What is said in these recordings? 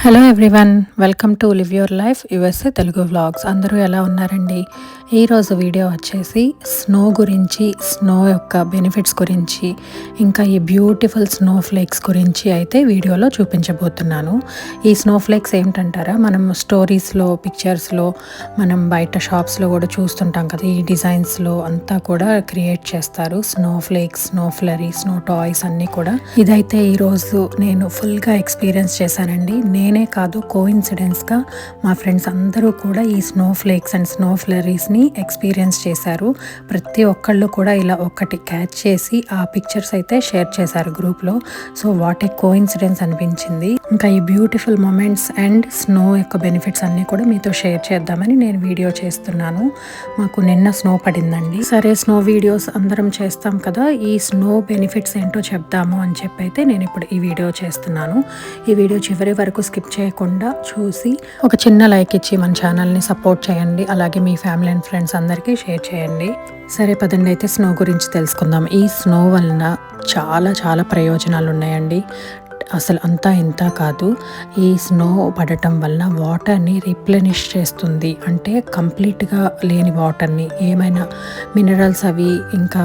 Hello everyone, welcome to live your life USA Telugu vlogs. అందరూ ఎలా ఉన్నారండి? ఈరోజు వీడియో వచ్చేసి స్నో గురించి, స్నో యొక్క బెనిఫిట్స్ గురించి, ఇంకా ఈ బ్యూటిఫుల్ స్నో ఫ్లేక్స్ గురించి అయితే వీడియోలో చూపించబోతున్నాను. ఈ స్నో ఫ్లేక్స్ ఏంటంటారా, మనం స్టోరీస్లో, పిక్చర్స్లో, మనం బయట షాప్స్లో కూడా చూస్తుంటాం కదా, ఈ డిజైన్స్లో అంతా కూడా క్రియేట్ చేస్తారు. Snow flakes, snow flurry, snow toys అన్నీ కూడా. ఇదైతే ఈరోజు నేను ఫుల్గా ఎక్స్పీరియన్స్ చేశానండి. నేనే కాదు, కోఇన్సిడెన్స్గా మా ఫ్రెండ్స్ అందరూ కూడా ఈ స్నో ఫ్లేక్స్ అండ్ స్నో ఫ్లరీస్ని ఎక్స్పీరియన్స్ చేశారు. ప్రతి ఒక్కళ్ళు కూడా ఇలా ఒకటి క్యాచ్ చేసి ఆ పిక్చర్స్ అయితే షేర్ చేశారు గ్రూప్లో. సో వాట్ ఏ కోఇన్సిడెన్స్ అనిపించింది. ఇంకా ఈ బ్యూటిఫుల్ మూమెంట్స్ అండ్ స్నో యొక్క బెనిఫిట్స్ అన్నీ కూడా మీతో షేర్ చేద్దామని నేను వీడియో చేస్తున్నాను. మాకు నిన్న స్నో పడిందండి. సరే, స్నో వీడియోస్ అందరం చేస్తాం కదా, ఈ స్నో బెనిఫిట్స్ ఏంటో చెప్దాము అని చెప్పి అయితే నేను ఇప్పుడు ఈ వీడియో చేస్తున్నాను. ఈ వీడియో చివరి వరకు స్కిప్ చేయకుండా చూసి ఒక చిన్న లైక్ ఇచ్చి మన ఛానల్ని సపోర్ట్ చేయండి. అలాగే మీ ఫ్యామిలీ అండ్ ఫ్రెండ్స్ అందరికీ షేర్ చేయండి. సరే పదండి, అయితే స్నో గురించి తెలుసుకుందాం. ఈ స్నో వలన చాలా చాలా ప్రయోజనాలు ఉన్నాయండి. అసలు అంతా ఇంత కాదు. ఈ స్నో పడటం వలన వాటర్ని రిప్లెనిష్ చేస్తుంది. అంటే కంప్లీట్గా లేని వాటర్ని, ఏమైనా మినరల్స్ అవి ఇంకా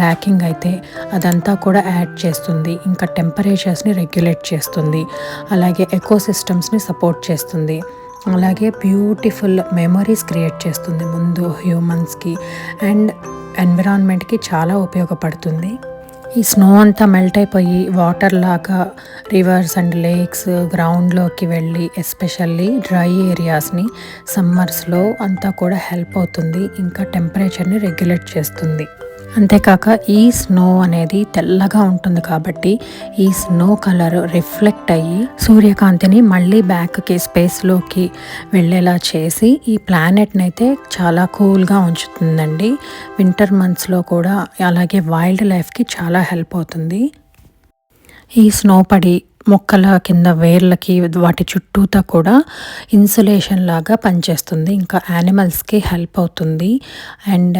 ల్యాకింగ్ అయితే అదంతా కూడా యాడ్ చేస్తుంది. ఇంకా టెంపరేచర్స్ని రెగ్యులేట్ చేస్తుంది. అలాగే ఎకోసిస్టమ్స్ని సపోర్ట్ చేస్తుంది. అలాగే బ్యూటిఫుల్ మెమరీస్ క్రియేట్ చేస్తుంది ముందు హ్యూమన్స్కి అండ్ ఎన్విరాన్మెంట్కి చాలా ఉపయోగపడుతుంది. ఈ స్నో అంతా మెల్ట్ అయిపోయి వాటర్ లాగా రివర్స్ అండ్ లేక్స్ గ్రౌండ్లోకి వెళ్ళి ఎస్పెషల్లీ డ్రై ఏరియాస్ని సమ్మర్స్లో అంతా కూడా హెల్ప్ అవుతుంది. ఇంకా టెంపరేచర్ని రెగ్యులేట్ చేస్తుంది. అంతేకాక ఈ స్నో అనేది తెల్లగా ఉంటుంది కాబట్టి ఈ స్నో కలర్ రిఫ్లెక్ట్ అయ్యి సూర్యకాంతిని మళ్ళీ బ్యాక్కి స్పేస్లోకి వెళ్ళేలా చేసి ఈ ప్లానెట్ని అయితే చాలా కూల్గా ఉంచుతుందండి. వింటర్ మంత్స్లో కూడా. అలాగే వైల్డ్ లైఫ్కి చాలా హెల్ప్ అవుతుంది. ఈ స్నో పడి మొక్కల కింద వేర్లకి వాటి చుట్టూతా కూడా ఇన్సులేషన్ లాగా పనిచేస్తుంది. ఇంకా యానిమల్స్కి హెల్ప్ అవుతుంది. అండ్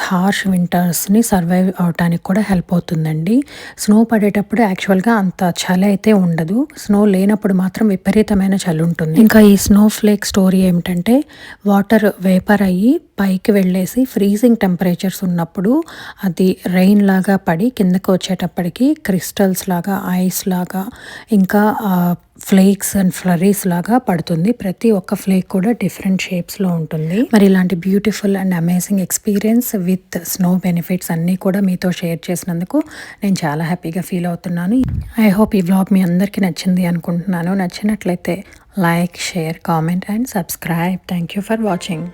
హార్ష్ వింటర్స్ని సర్వైవ్ అవడానికి కూడా హెల్ప్ అవుతుందండి. స్నో పడేటప్పుడు యాక్చువల్గా అంత చలి అయితే ఉండదు. స్నో లేనప్పుడు మాత్రం విపరీతమైన చలి ఉంటుంది. ఇంకా ఈ స్నో ఫ్లేక్ స్టోరీ ఏమిటంటే, వాటర్ వేపర్ అయ్యి పైకి వెళ్ళేసి ఫ్రీజింగ్ టెంపరేచర్స్ ఉన్నప్పుడు అది రెయిన్ లాగా పడి కిందకు వచ్చేటప్పటికి క్రిస్టల్స్ లాగా, ఐస్ లాగా, ఇంకా ఫ్లేక్స్ అండ్ ఫ్లరీస్ లాగా పడుతుంది. ప్రతి ఒక్క ఫ్లేక్ కూడా డిఫరెంట్ షేప్స్లో ఉంటుంది. మరి ఇలాంటి beautiful and amazing experience with snow benefits అన్నీ కూడా మీతో షేర్ చేసినందుకు నేను చాలా హ్యాపీగా ఫీల్ అవుతున్నాను. ఐ హోప్ ఈ వ్లాగ్ మీ అందరికీ నచ్చింది అనుకుంటున్నాను. నచ్చినట్లయితే like, share, comment and subscribe. Thank you for watching.